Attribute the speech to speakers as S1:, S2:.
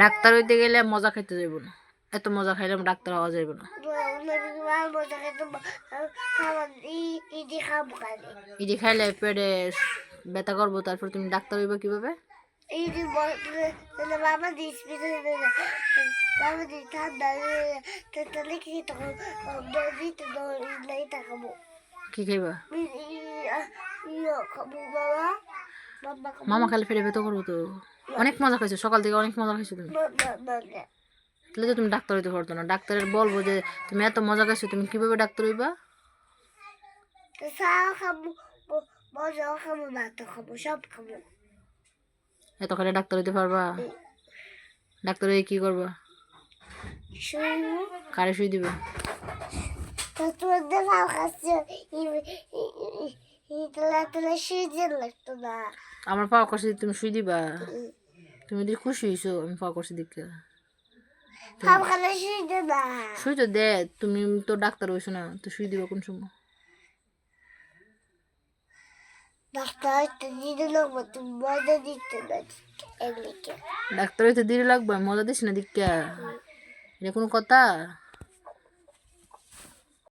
S1: Doctor হইতে গেলে মজা খাইতে যাইব না, এত মজা খাইলে ডাক্তার হওয়া যাইব না। ইডি খাইলে পেটে ব্যথা করবো, তারপর তুমি ডাক্তার হইবা কিভাবে? কি খাইবা? মামা খালি পেটে ব্যথা করবো তো। অনেক মজা খাইছো, সকাল থেকে অনেক মজা খাইছো তুমি, তাহলে তো তুমি ডাক্তার হইতে পারতো না। ডাক্তারের বলবো যে তুমি এত মজা খাইছো, তুমি কিভাবে ডাক্তার হইবা? এত খালি ডাক্তার হইতে পারবা? ডাক্তার হয়ে কি করবা? কারে শুই দিবে? আমার পাওয়া কষে তুমি শুই দিবা? তুমি যদি খুশি হইছো আমি পাওয়া কষে দিকে শুই তো দে, তুমি তো ডাক্তার হইছো না, তো শুই দিবা কোন সময়? ডাক্তার হইতে দেরি লাগবে, মজা দিস না দিকা, এটা কোনো কথা?